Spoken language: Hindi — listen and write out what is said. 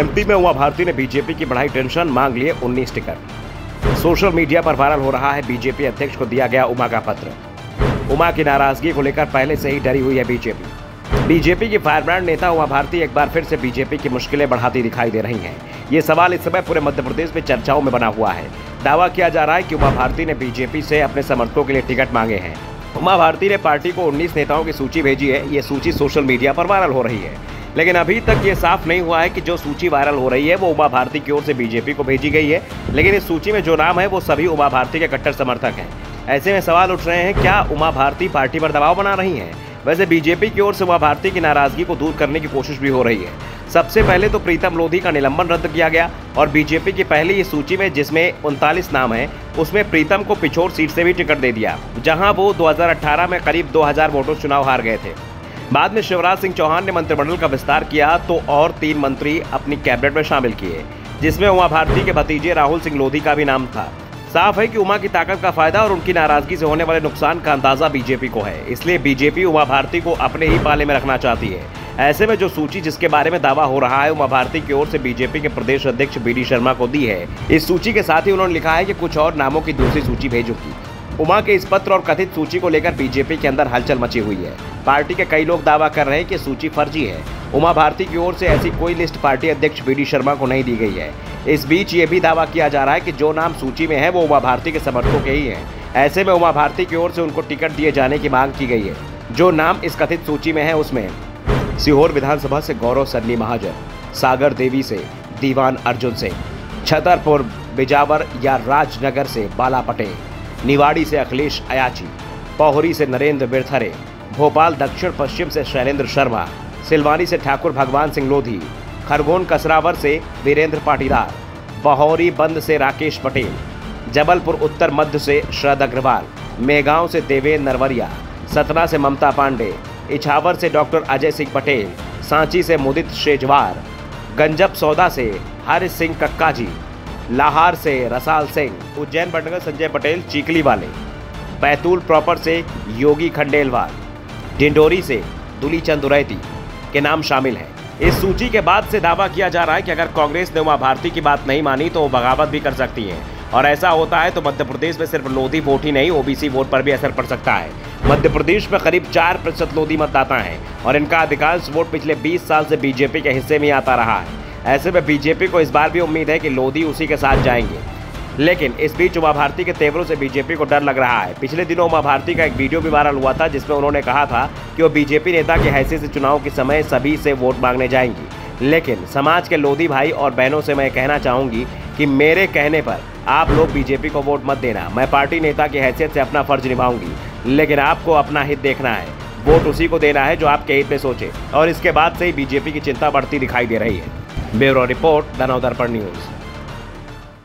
एमपी में उमा भारती ने बीजेपी की बढ़ाई टेंशन, मांग लिए 19 टिकट। सोशल मीडिया पर वायरल हो रहा है बीजेपी अध्यक्ष को दिया गया उमा का पत्र। उमा की नाराजगी को लेकर पहले से ही डरी हुई है बीजेपी की फायरब्रांड नेता उमा भारती एक बार फिर से बीजेपी की मुश्किलें बढ़ाती दिखाई दे रही हैं। ये सवाल इस समय पूरे मध्य प्रदेश में चर्चाओं में बना हुआ है। दावा किया जा रहा है कि उमा भारती ने बीजेपी से अपने समर्थकों के लिए टिकट मांगे हैं। उमा भारती ने पार्टी को 19 नेताओं की सूची भेजी है। ये सूची सोशल मीडिया पर वायरल हो रही है, लेकिन अभी तक ये साफ नहीं हुआ है कि जो सूची वायरल हो रही है वो उमा भारती की ओर से बीजेपी को भेजी गई है। लेकिन इस सूची में जो नाम है वो सभी उमा भारती के कट्टर समर्थक हैं। ऐसे में सवाल उठ रहे हैं, क्या उमा भारती पार्टी पर दबाव बना रही हैं? वैसे बीजेपी की ओर से उमा भारती की नाराजगी को दूर करने की कोशिश भी हो रही है। सबसे पहले तो प्रीतम लोधी का निलंबन रद्द किया गया और बीजेपी की पहली इस सूची में जिसमें 39 नाम हैं, उसमें प्रीतम को पिछोर सीट से भी टिकट दे दिया, जहां वो 2018 में करीब 2000 वोटों चुनाव हार गए थे। बाद में शिवराज सिंह चौहान ने मंत्रिमंडल का विस्तार किया तो और 3 मंत्री अपनी कैबिनेट में शामिल किए, जिसमें उमा भारती के भतीजे राहुल सिंह लोधी का भी नाम था। साफ है कि उमा की ताकत का फायदा और उनकी नाराजगी से होने वाले नुकसान का अंदाजा बीजेपी को है, इसलिए बीजेपी उमा भारती को अपने ही पाले में रखना चाहती है। ऐसे में जो सूची जिसके बारे में दावा हो रहा है उमा भारती की ओर से बीजेपी के प्रदेश अध्यक्ष बीडी शर्मा को दी है, इस सूची के साथ ही उन्होंने लिखा है कि कुछ और नामों की दूसरी सूची भेजूंगी। उमा के इस पत्र और कथित सूची को लेकर बीजेपी के अंदर हलचल मची हुई है। पार्टी के कई लोग दावा कर रहे हैं कि सूची फर्जी है। उमा भारती की ओर से ऐसी कोई लिस्ट पार्टी अध्यक्ष बीडी शर्मा को नहीं दी गई है। इस बीच ये भी दावा किया जा रहा है कि जो नाम सूची में है वो उमा भारती के समर्थकों के ही हैं। ऐसे में उमा भारती की ओर से उनको टिकट दिए जाने की मांग की गई है। जो नाम इस कथित सूची में है उसमें सीहोर विधानसभा से गौरव सन्नी महाजन, सागर देवी से दीवान अर्जुन सिंह, छतरपुर बिजावर या राजनगर से बाला पटेल, निवाड़ी से अखिलेश अयाची, पौहरी से नरेंद्र बिरथरे, भोपाल दक्षिण पश्चिम से शैलेंद्र शर्मा, सिलवानी से ठाकुर भगवान सिंह लोधी, खरगोन कसरावर से वीरेंद्र पाटीदार, बहौरी बंद से राकेश पटेल, जबलपुर उत्तर मध्य से शरद अग्रवाल, मेगांव से देवेंद्र नरवरिया, सतना से ममता पांडे, इछावर से डॉक्टर अजय सिंह पटेल, सांची से मुदित शेजवार, गंजब सौदा से हरि सिंह कक्काजी, लाहार से रसाल सिंह, उज्जैन बटनगर संजय पटेल चीकली वाले, बैतूल प्रॉपर से योगी खंडेलवाल, डिंडोरी से दुलीचंद उरैती के नाम शामिल हैं। इस सूची के बाद से दावा किया जा रहा है कि अगर कांग्रेस ने उमा भारती की बात नहीं मानी तो वो बगावत भी कर सकती है, और ऐसा होता है तो मध्य प्रदेश में सिर्फ लोधी वोट ही नहीं ओबीसी वोट पर भी असर पड़ सकता है। मध्य प्रदेश में करीब 4% लोधी मतदाता हैं और इनका अधिकांश वोट पिछले 20 साल से बीजेपी के हिस्से में आता रहा है। ऐसे में बीजेपी को इस बार भी उम्मीद है कि लोधी उसी के साथ जाएंगे, लेकिन इस बीच उमा भारती के तेवरों से बीजेपी को डर लग रहा है। पिछले दिनों उमा भारती का एक वीडियो भी वायरल हुआ था जिसमें उन्होंने कहा था कि वो बीजेपी नेता की हैसियत से चुनाव के समय सभी से वोट मांगने जाएंगी। लेकिन समाज के लोधी भाई और बहनों से मैं कहना चाहूँगी कि मेरे कहने पर आप लोग बीजेपी को वोट मत देना। मैं पार्टी नेता की हैसियत से अपना फर्ज निभाऊंगी, लेकिन आपको अपना हित देखना है। वोट उसी को देना है जो आपके हित में सोचे, और इसके बाद से ही बीजेपी की चिंता बढ़ती दिखाई दे रही है। Bureau report, the Navdarpan news.